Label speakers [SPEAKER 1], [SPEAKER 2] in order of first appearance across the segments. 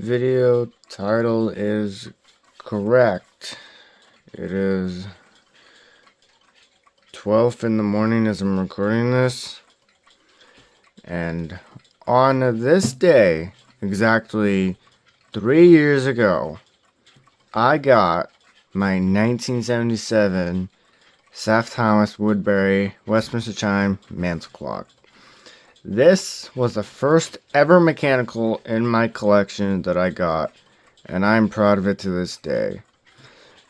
[SPEAKER 1] video title is correct. It is 12 in the morning as I'm recording this. And on this day, exactly 3 years ago, I got my 1977 Seth Woodbury Westminster Chime Mantle clock. This was the first ever mechanical in my collection that I got, and I'm proud of it to this day.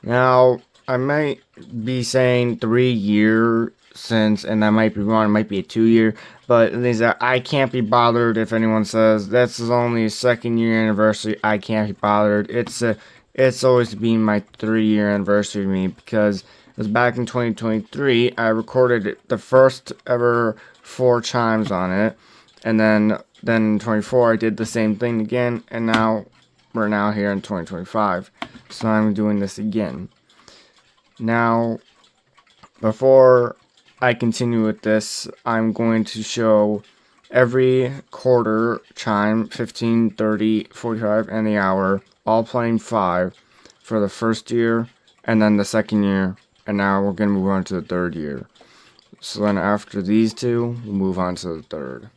[SPEAKER 1] Now, I might be saying 3 year since, and I might be wrong, it might be a 2 year, but I can't be bothered if anyone says this is only a 2nd-year anniversary. I can't be bothered. It's always been my 3-year anniversary to me, because it was back in 2023. I recorded the first ever 4 chimes on it, and then in 24 I did the same thing again, and now we're now here in 2025, so I'm doing this again. Now, before I continue with this, I'm going to show every quarter chime, 15, 30, 45, and the hour, all playing 5 for the first year, and then the 2nd year, and now we're going to move on to the 3rd year. So then after these two, we'll move on to the 3rd.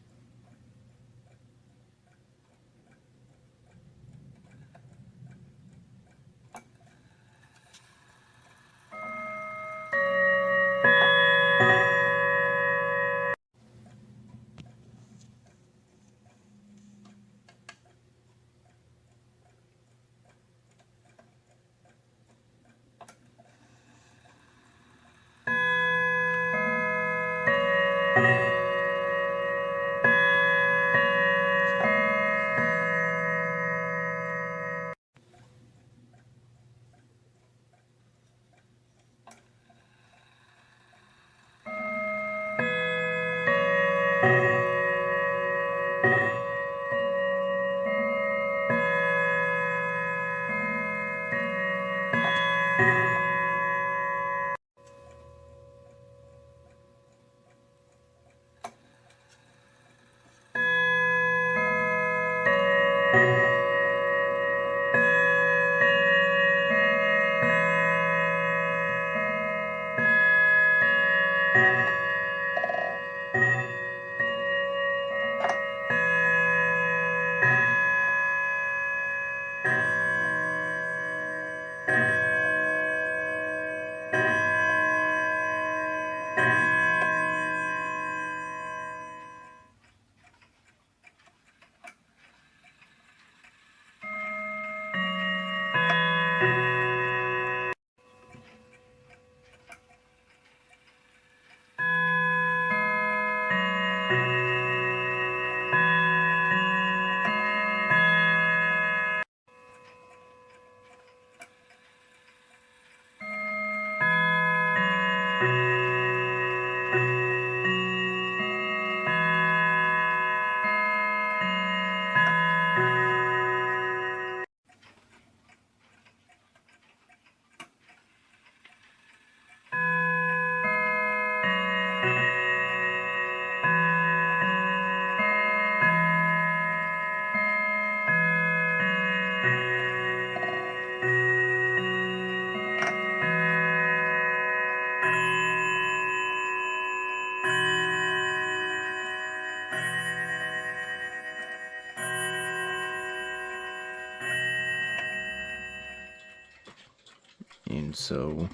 [SPEAKER 1] And so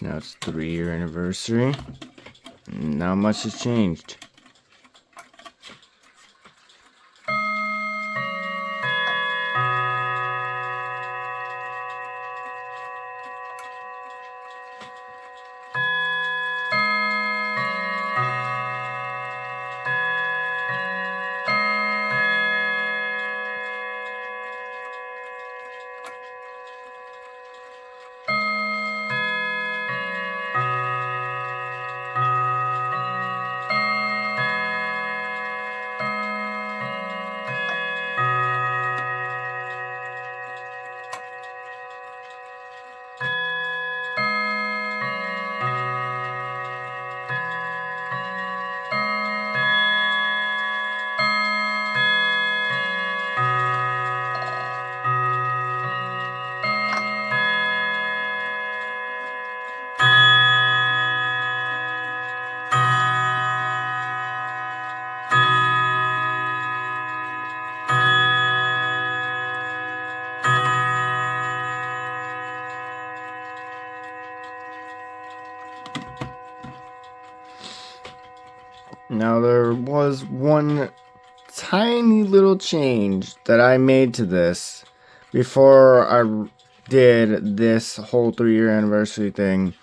[SPEAKER 1] now it's 3-year anniversary. Not much has changed. Now there was one tiny little change that I made to this before I did this whole 3-year anniversary thing.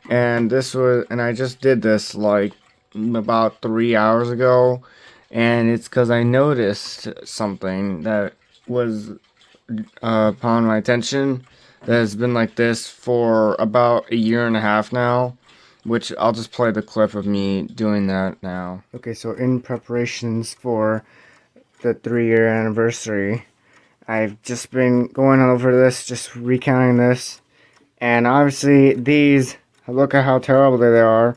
[SPEAKER 1] And I just did this like about 3 hours ago. And it's because I noticed something that was upon my attention that has been like this for about a year and a half now, which I'll just play the clip of me doing that now. Okay, so in preparations for the 3-year anniversary, I've just been going over this, just recounting this, and obviously these, look at how terrible they are.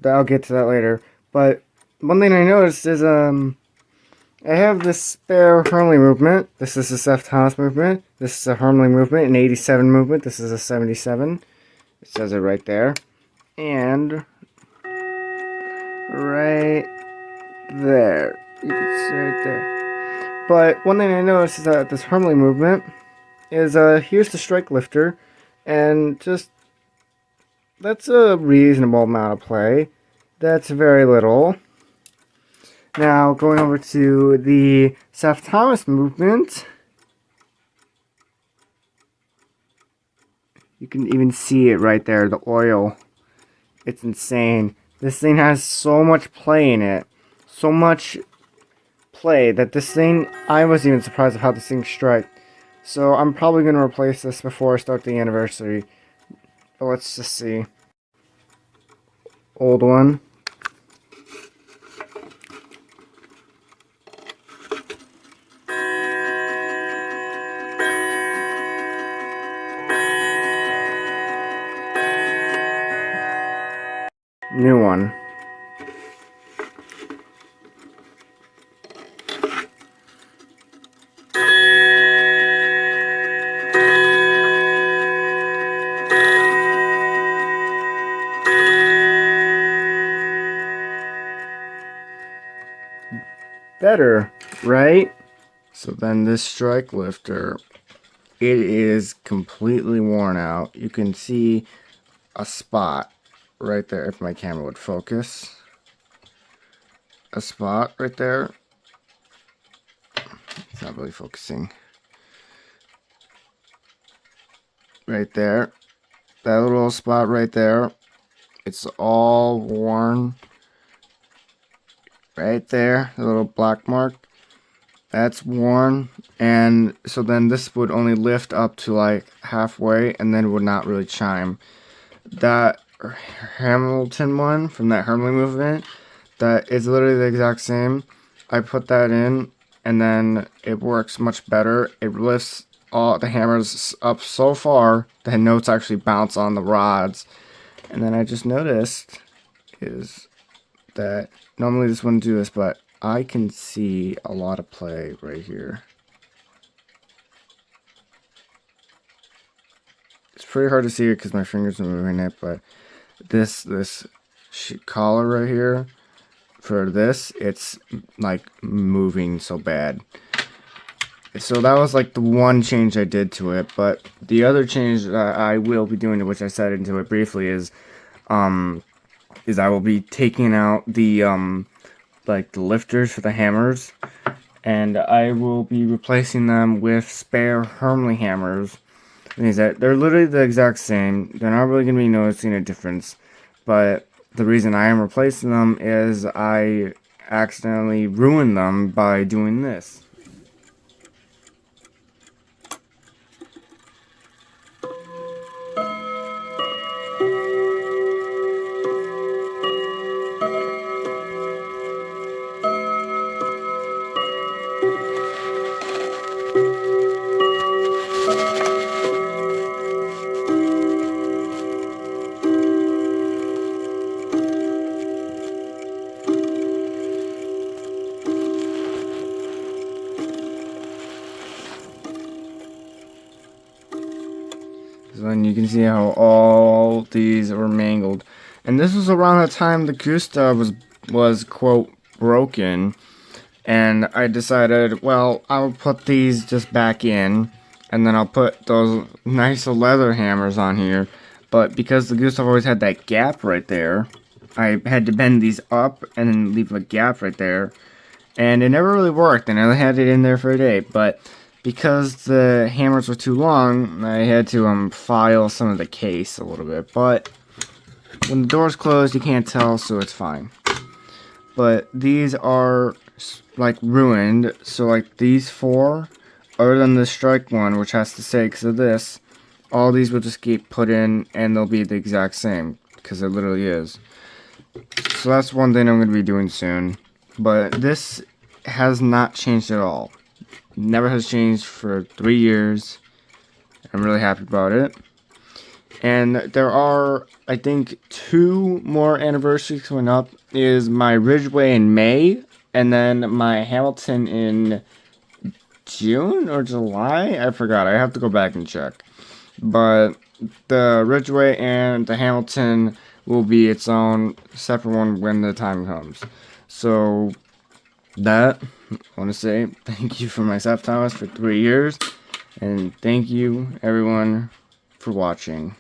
[SPEAKER 1] I'll get to that later. But one thing I noticed is I have this spare Hermley movement. This is a Seth movement. This is a Hermley movement, an 87 movement. This is a 77. It says it right there. And right there. You can see right there. But one thing I noticed is that this Hermley movement is, here's the strike lifter. And just, that's a reasonable amount of play. That's very little. Now, going over to the Seth movement, you can even see it right there, the oil. It's insane. This thing has so much play in it. So much play that this thing, I wasn't even surprised at how this thing striked. So I'm probably going to replace this before I start the anniversary. But let's just see. Old one. New one. Better, right? So then this strike lifter, it is completely worn out. You can see a spot right there if my camera would focus. A spot right there. It's not really focusing. Right there. That little spot right there. It's all worn. Right there. The little black mark. That's worn. And so then this would only lift up to like halfway and then would not really chime. That Hamilton one from that Hermley movement, that is literally the exact same. I put that in and then it works much better. It lifts all the hammers up so far that notes actually bounce on the rods. And then I just noticed is that normally this wouldn't do this, but I can see a lot of play right here. It's pretty hard to see it because my fingers are moving it, but this collar right here, for this, it's like moving so bad. So that was like the one change I did to it, but the other change that I will be doing, which I said into it briefly, is I will be taking out the like the lifters for the hammers, and I will be replacing them with spare Hermley hammers. They're literally the exact same. They're not really going to be noticing a difference. But the reason I am replacing them is I accidentally ruined them by doing this. So then you can see how all these were mangled. And this was around the time the Gusta was quote broken. And I decided, well, I'll put these just back in. And then I'll put those nice leather hammers on here. But because the Gustav always had that gap right there, I had to bend these up and then leave a gap right there. And it never really worked, and I had it in there for a day. But because the hammers were too long, I had to file some of the case a little bit. But when the door's closed, you can't tell, so it's fine. But these are like ruined, so like these four, other than the strike one, which has to say because of this, all these will just get put in and they'll be the exact same because it literally is. So that's one thing I'm going to be doing soon. But this has not changed at all. Never has changed for 3 years. I'm really happy about it. And there are, I think, 2 more anniversaries coming up. Is my Ridgeway in May, and then my Hamilton in June or July? I forgot. I have to go back and check. But the Ridgeway and the Hamilton will be its own separate one when the time comes. So, that, I want to say thank you for my Seth Thomas for 3 years. And thank you, everyone, for watching.